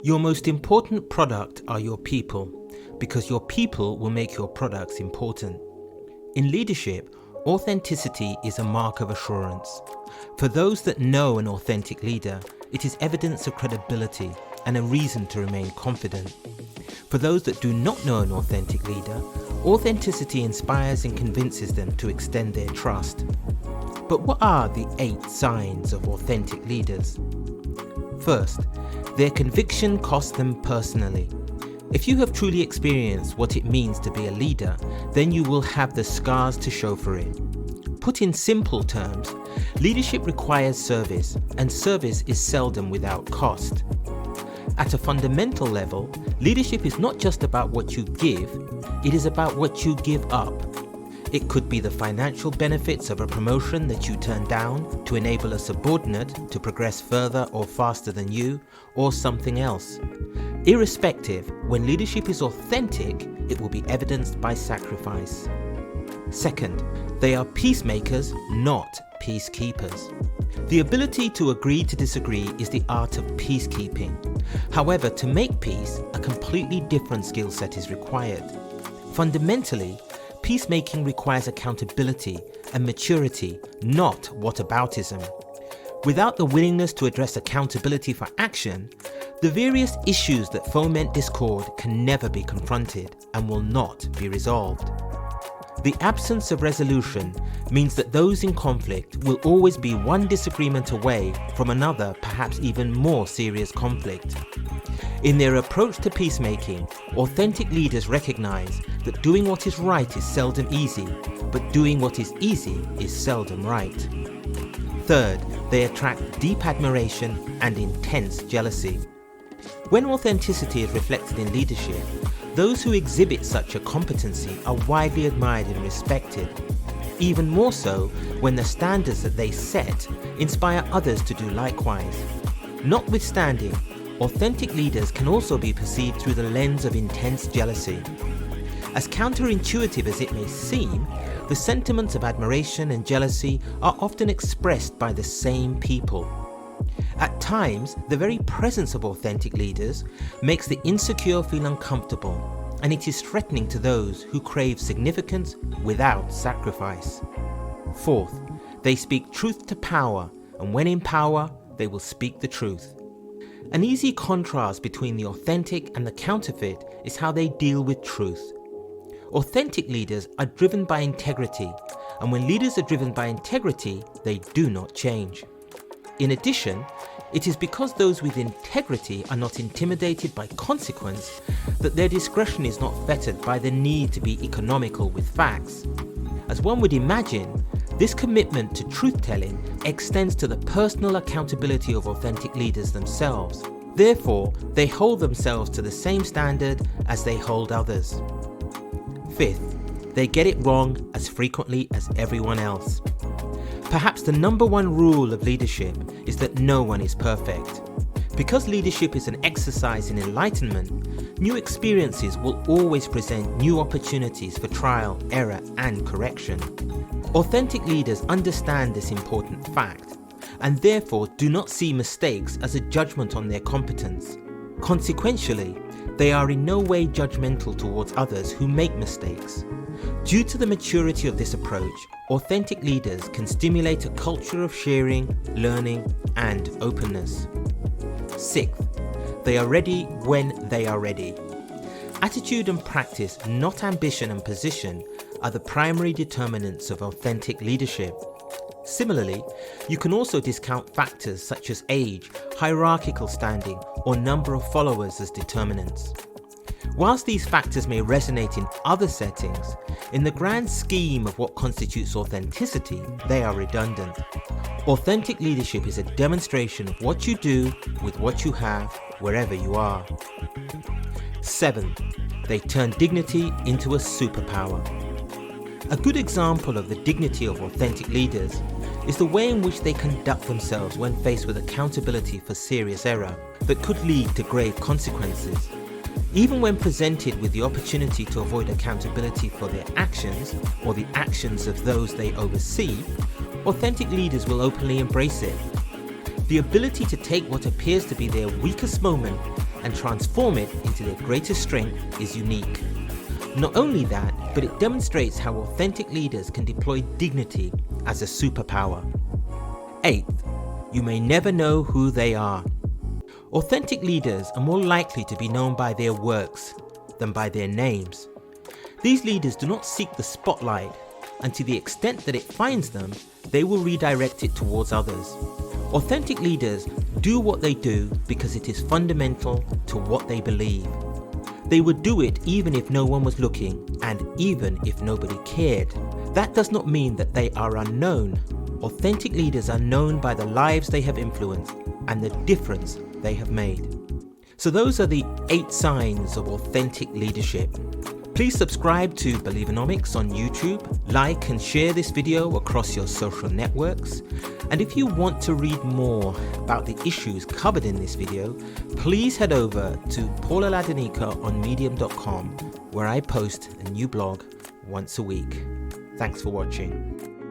Your most important product are your people, because your people will make your products important. In leadership, authenticity is a mark of assurance. For those that know an authentic leader, it is evidence of credibility and a reason to remain confident. For those that do not know an authentic leader, authenticity inspires and convinces them to extend their trust. But what are the 8 signs of authentic leaders? First, their conviction costs them personally. If you have truly experienced what it means to be a leader, then you will have the scars to show for it. Put in simple terms, leadership requires service, and service is seldom without cost. At a fundamental level, leadership is not just about what you give, it is about what you give up. It could be the financial benefits of a promotion that you turn down to enable a subordinate to progress further or faster than you, or something else. Irrespective, when leadership is authentic, it will be evidenced by sacrifice. Second, they are peacemakers, not peacekeepers. The ability to agree to disagree is the art of peacekeeping. However, to make peace, a completely different skill set is required. Fundamentally, peacemaking requires accountability and maturity, not whataboutism. Without the willingness to address accountability for action, the various issues that foment discord can never be confronted and will not be resolved. The absence of resolution means that those in conflict will always be one disagreement away from another, perhaps even more serious conflict. In their approach to peacemaking, authentic leaders recognize that doing what is right is seldom easy, but doing what is easy is seldom right. Third, they attract deep admiration and intense jealousy. When authenticity is reflected in leadership, those who exhibit such a competency are widely admired and respected. Even more so when the standards that they set inspire others to do likewise. Notwithstanding, authentic leaders can also be perceived through the lens of intense jealousy. As counterintuitive as it may seem, the sentiments of admiration and jealousy are often expressed by the same people. At times, the very presence of authentic leaders makes the insecure feel uncomfortable, and it is threatening to those who crave significance without sacrifice. Fourth, they speak truth to power, and when in power, they will speak the truth. An easy contrast between the authentic and the counterfeit is how they deal with truth. Authentic leaders are driven by integrity, and when leaders are driven by integrity, they do not change. In addition, it is because those with integrity are not intimidated by consequence that their discretion is not fettered by the need to be economical with facts. As one would imagine, this commitment to truth-telling extends to the personal accountability of authentic leaders themselves. Therefore, they hold themselves to the same standard as they hold others. Fifth, they get it wrong as frequently as everyone else. Perhaps the number one rule of leadership is that no one is perfect. Because leadership is an exercise in enlightenment, new experiences will always present new opportunities for trial, error, and correction. Authentic leaders understand this important fact, and therefore do not see mistakes as a judgment on their competence. Consequentially, they are in no way judgmental towards others who make mistakes. Due to the maturity of this approach, authentic leaders can stimulate a culture of sharing, learning, and openness. Sixth, they are ready when they are ready. Attitude and practice, not ambition and position, are the primary determinants of authentic leadership. Similarly, you can also discount factors such as age, hierarchical standing, or number of followers as determinants. Whilst these factors may resonate in other settings, in the grand scheme of what constitutes authenticity, they are redundant. Authentic leadership is a demonstration of what you do with what you have, wherever you are. Seventh, they turn dignity into a superpower. A good example of the dignity of authentic leaders is the way in which they conduct themselves when faced with accountability for serious error that could lead to grave consequences. Even when presented with the opportunity to avoid accountability for their actions or the actions of those they oversee, authentic leaders will openly embrace it. The ability to take what appears to be their weakest moment and transform it into their greatest strength is unique. Not only that, but it demonstrates how authentic leaders can deploy dignity as a superpower. 8th, you may never know who they are. Authentic leaders are more likely to be known by their works than by their names. These leaders do not seek the spotlight, and to the extent that it finds them, they will redirect it towards others. Authentic leaders do what they do because it is fundamental to what they believe. They would do it even if no one was looking, and even if nobody cared. That does not mean that they are unknown. Authentic leaders are known by the lives they have influenced and the difference they have made. So those are the 8 signs of authentic leadership. Please subscribe to Believenomics on YouTube, like and share this video across your social networks. And if you want to read more about the issues covered in this video, please head over to Paula Ladanica on medium.com, where I post a new blog once a week. Thanks for watching.